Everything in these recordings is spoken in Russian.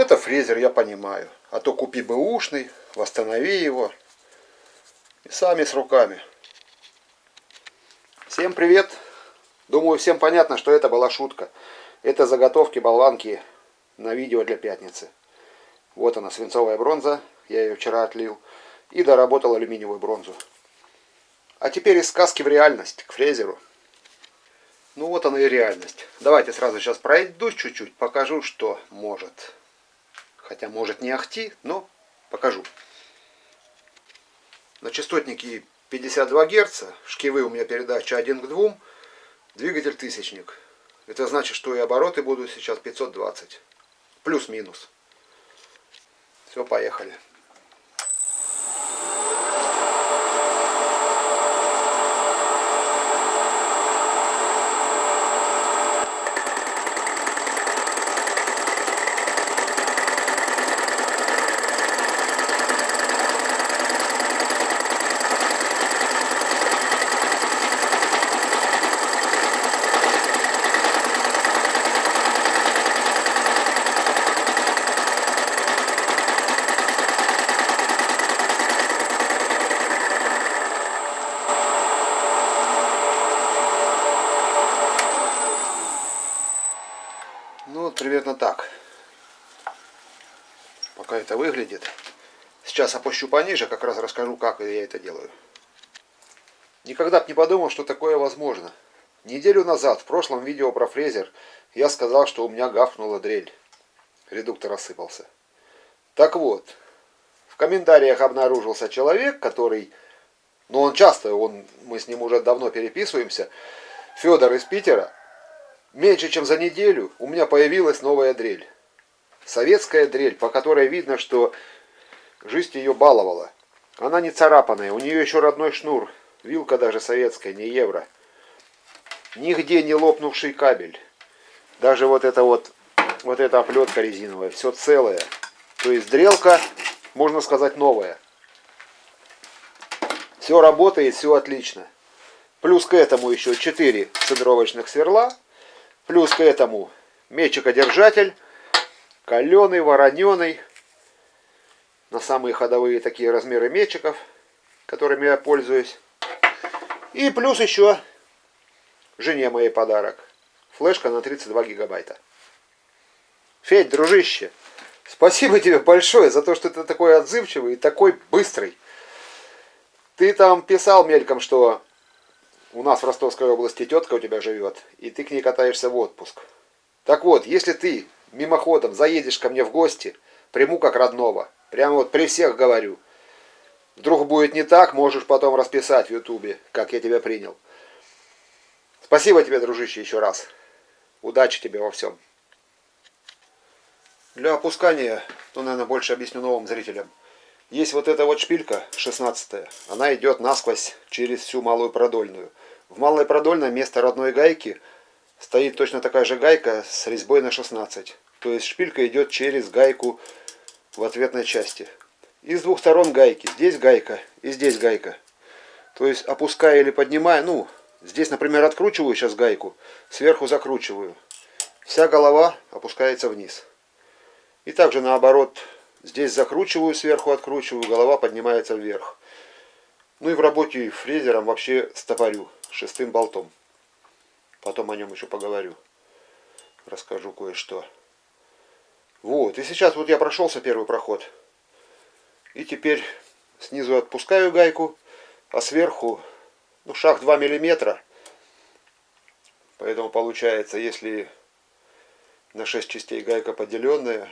это фрезер, я понимаю. А то купи бэушный, восстанови его. И сами с руками. Всем привет. Думаю, всем понятно, что это была шутка. Это заготовки болванки на видео для пятницы. Вот она, свинцовая бронза. Я ее вчера отлил. И доработал алюминиевую бронзу. А теперь из сказки в реальность, к фрезеру. Ну вот она и реальность. Давайте сразу сейчас пройдусь чуть-чуть, покажу, что может. Хотя может не ахти, но покажу. На частотнике 52 Гц, шкивы у меня передача 1 к 2, двигатель тысячник. Это значит, что и обороты будут сейчас 520. Плюс-минус. Все, поехали. Ну вот примерно так. Пока это выглядит. Сейчас опущу пониже, как раз расскажу, как я это делаю. Никогда бы не подумал, что такое возможно. Неделю назад, в прошлом видео про фрезер, я сказал, что у меня гавкнула дрель. Редуктор рассыпался. Так вот, в комментариях обнаружился человек, который, ну он часто, мы с ним уже давно переписываемся, Федор из Питера. Меньше чем за неделю у меня появилась новая дрель. Советская дрель, по которой видно, что жизнь ее баловала. Она не царапанная, у нее еще родной шнур. Вилка даже советская, не евро. Нигде не лопнувший кабель. Даже вот эта оплетка резиновая, все целое. То есть дрелка, можно сказать, новая. Все работает, все отлично. Плюс к этому еще 4 центровочных сверла. Плюс к этому мечикодержатель, каленый, вороненый, на самые ходовые такие размеры мечиков, которыми я пользуюсь. И плюс еще жене моей подарок. Флешка на 32 гигабайта. Федь, дружище, спасибо тебе большое за то, что ты такой отзывчивый и такой быстрый. Ты там писал мельком, что у нас в Ростовской области тетка у тебя живет, и ты к ней катаешься в отпуск. Так вот, если ты мимоходом заедешь ко мне в гости, приму как родного. Прямо вот при всех говорю. Вдруг будет не так, можешь потом расписать в Ютубе, как я тебя принял. Спасибо тебе, дружище, еще раз. Удачи тебе во всем. Для опускания, ну, наверное, больше объясню новым зрителям. Есть вот эта вот шпилька, 16-я. Она идет насквозь через всю малую продольную. В малой продольной вместо родной гайки стоит точно такая же гайка с резьбой на 16. То есть шпилька идет через гайку в ответной части. И с двух сторон гайки. Здесь гайка и здесь гайка. То есть опуская или поднимая, ну, здесь, например, откручиваю сейчас гайку, сверху закручиваю. Вся голова опускается вниз. И также наоборот, здесь закручиваю, сверху откручиваю, голова поднимается вверх. Ну и в работе фрезером вообще стопорю шестым болтом. Потом о нем еще поговорю. Расскажу кое-что. Вот, и сейчас вот я прошелся первый проход. И теперь снизу отпускаю гайку, а сверху, ну, шаг 2 миллиметра. Поэтому получается, если на 6 частей гайка поделенная,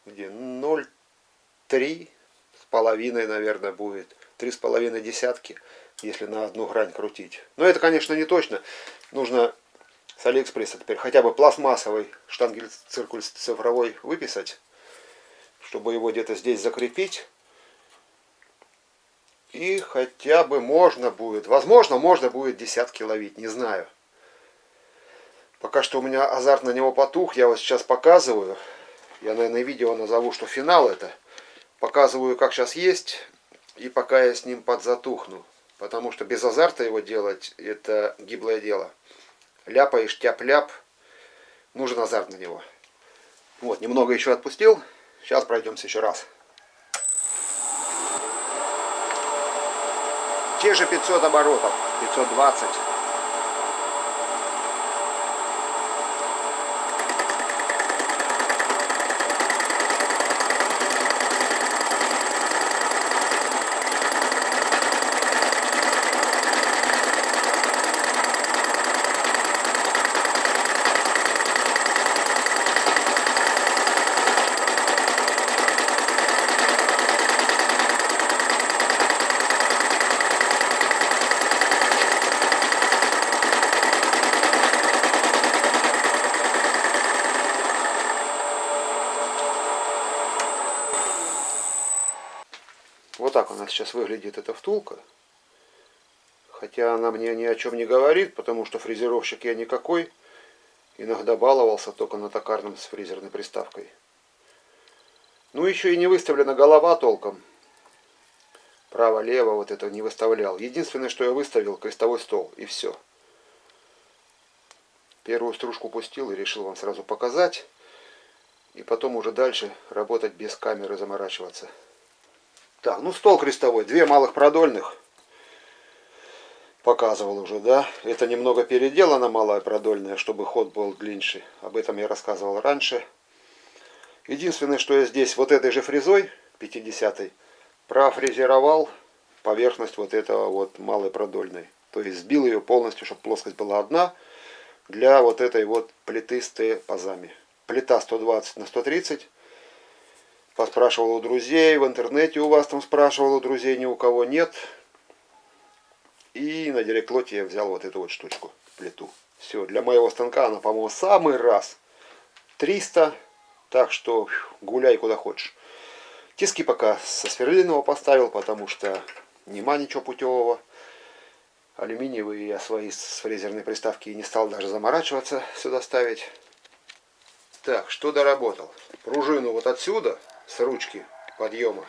где 0,3 с половиной, наверное, будет. 3,5 десятки, если на одну грань крутить. Но это, конечно, не точно. Нужно с Алиэкспресса теперь хотя бы пластмассовый штангель-циркуль цифровой выписать, чтобы его где-то здесь закрепить. И хотя бы можно будет, возможно, можно будет десятки ловить, не знаю. Пока что у меня азарт на него потух, я вот сейчас показываю. Я, наверное, видео назову, что финал это. Показываю, как сейчас есть, и пока я с ним подзатухну. Потому что без азарта его делать, это гиблое дело. Ляпаешь, тяп-ляп, нужен азарт на него. Вот, немного еще отпустил. Сейчас пройдемся еще раз. Те же 500 оборотов, 520. Вот так у нас сейчас выглядит эта втулка. Хотя она мне ни о чем не говорит, потому что фрезеровщик я никакой. Иногда баловался только на токарном с фрезерной приставкой. Ну еще и не выставлена голова толком. Право-лево вот это не выставлял. Единственное, что я выставил, крестовой стол. И все. Первую стружку пустил и решил вам сразу показать. И потом уже дальше работать без камеры, заморачиваться. Так, ну стол крестовой. 2 малых продольных. Показывал уже, да. Это немного переделано, малая продольная, чтобы ход был длиннее. Об этом я рассказывал раньше. Единственное, что я здесь вот этой же фрезой, 50-й, профрезеровал поверхность вот этого вот малой продольной. То есть сбил ее полностью, чтобы плоскость была одна, для вот этой вот плиты с Т-пазами. Плита 120 на 130. Поспрашивал у друзей, в интернете у вас там спрашивал у друзей, ни у кого нет. И на директлоте я взял вот эту вот штучку, плиту. Все, для моего станка она, по-моему, самый раз. 300, так что гуляй куда хочешь. Тиски пока со сверлильного поставил, потому что нема ничего путевого. Алюминиевые я свои с фрезерной приставки не стал даже заморачиваться сюда ставить. Так, что доработал? Пружину вот отсюда, с ручки подъема,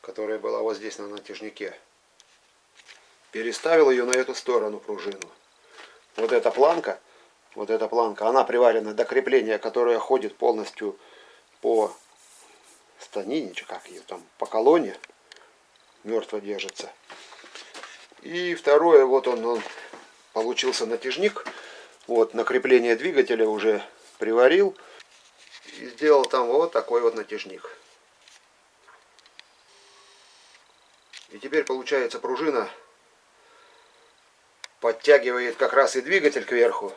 которая была вот здесь на натяжнике, переставил ее на эту сторону пружину. Вот эта планка, она приварена до крепления, которое ходит полностью по станине, как ее там, по колонне, мертво держится. И второе, вот он получился натяжник, вот на крепление двигателя уже приварил и сделал там вот такой вот натяжник. И теперь получается пружина подтягивает как раз и двигатель кверху,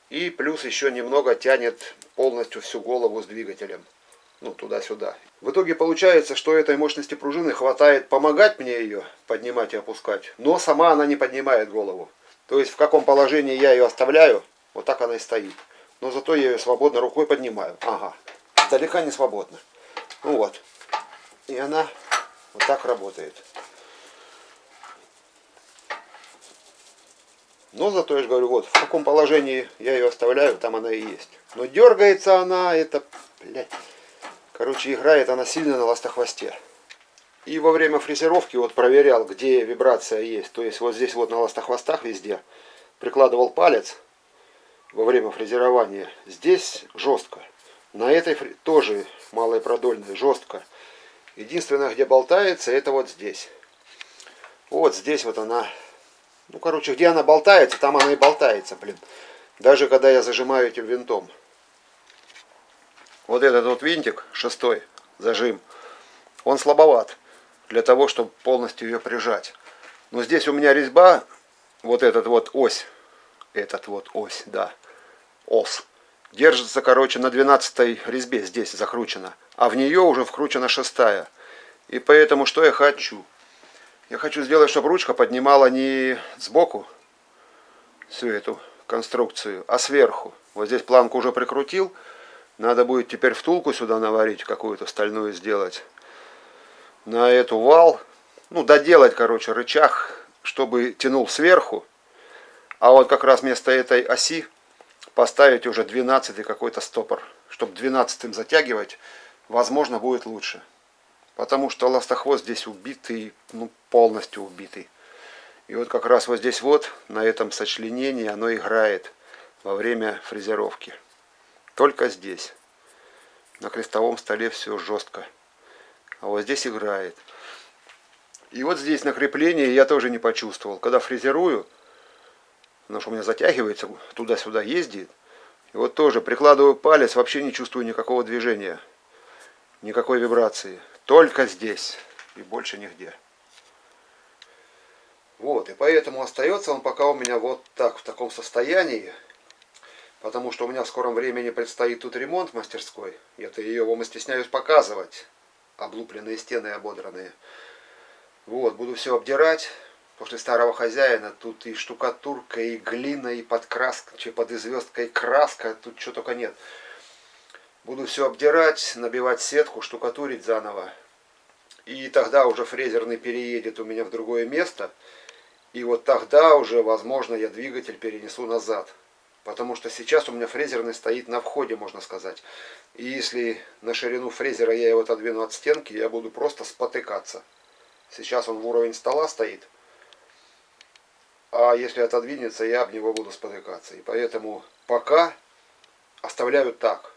и плюс еще немного тянет полностью всю голову с двигателем, ну туда-сюда. В итоге получается, что этой мощности пружины хватает помогать мне ее поднимать и опускать, но сама она не поднимает голову. То есть в каком положении я ее оставляю, вот так она и стоит. Но зато я ее свободно рукой поднимаю. Ага, далеко не свободно. Ну вот, и она вот так работает. Но зато я же говорю, вот в каком положении я ее оставляю, там она и есть. Но дергается она, это, блядь, короче, играет она сильно на ластохвосте. И во время фрезеровки вот проверял, где вибрация есть. То есть вот здесь вот на ластохвостах везде прикладывал палец во время фрезерования. Здесь жестко. На этой тоже малой продольной жестко. Единственное, где болтается, это вот здесь. Вот здесь вот она. Ну, короче, где она болтается, там она и болтается, блин. Даже когда я зажимаю этим винтом. Вот этот вот винтик, 6-й зажим, он слабоват для того, чтобы полностью ее прижать. Но здесь у меня резьба, вот этот вот ось, да, ос, держится, короче, на 12-й резьбе, здесь закручена. А в нее уже вкручена 6-я. И поэтому что я хочу? Я хочу сделать, чтобы ручка поднимала не сбоку всю эту конструкцию, а сверху. Вот здесь планку уже прикрутил. Надо будет теперь втулку сюда наварить, какую-то стальную сделать. На эту вал. Ну, доделать, короче, рычаг, чтобы тянул сверху. А вот как раз вместо этой оси поставить уже 12-й какой-то стопор. Чтобы 12-м затягивать, возможно, будет лучше. Потому что ластохвост здесь убитый, ну полностью убитый. И вот как раз вот здесь вот, на этом сочленении, оно играет во время фрезеровки. Только здесь. На крестовом столе все жестко. А вот здесь играет. И вот здесь на креплении я тоже не почувствовал. Когда фрезерую, потому что у меня затягивается, туда-сюда ездит. И вот тоже прикладываю палец, вообще не чувствую никакого движения. Никакой вибрации. Только здесь. И больше нигде. Вот, и поэтому остается он пока у меня вот так, в таком состоянии. Потому что у меня в скором времени предстоит тут ремонт в мастерской. Это ее вам и стесняюсь показывать. Облупленные стены ободранные. Вот, буду все обдирать. После старого хозяина тут и штукатурка, и глина, и подкраска, под звездкой краска, тут что только нет. Буду все обдирать, набивать сетку, штукатурить заново. И тогда уже фрезерный переедет у меня в другое место. И вот тогда уже, возможно, я двигатель перенесу назад. Потому что сейчас у меня фрезерный стоит на входе, можно сказать. И если на ширину фрезера я его отодвину от стенки, я буду просто спотыкаться. Сейчас он в уровень стола стоит. А если отодвинется, я об него буду спотыкаться. И поэтому пока оставляю так.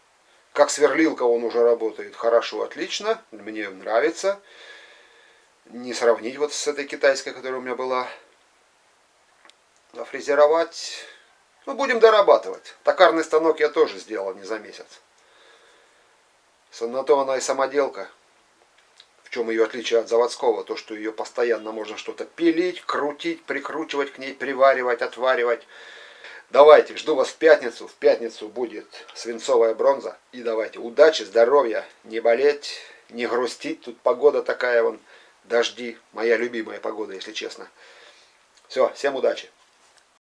Как сверлилка он уже работает хорошо, отлично. Мне нравится. Не сравнить вот с этой китайской, которая у меня была. А фрезеровать... Ну, будем дорабатывать. Токарный станок я тоже сделал не за месяц. На то она и самоделка. В чем ее отличие от заводского? То, что ее постоянно можно что-то пилить, крутить, прикручивать к ней, приваривать, отваривать. Давайте, жду вас в пятницу. В пятницу будет свинцовая бронза. И давайте, удачи, здоровья, не болеть, не грустить. Тут погода такая, вон, дожди. Моя любимая погода, если честно. Все, всем удачи.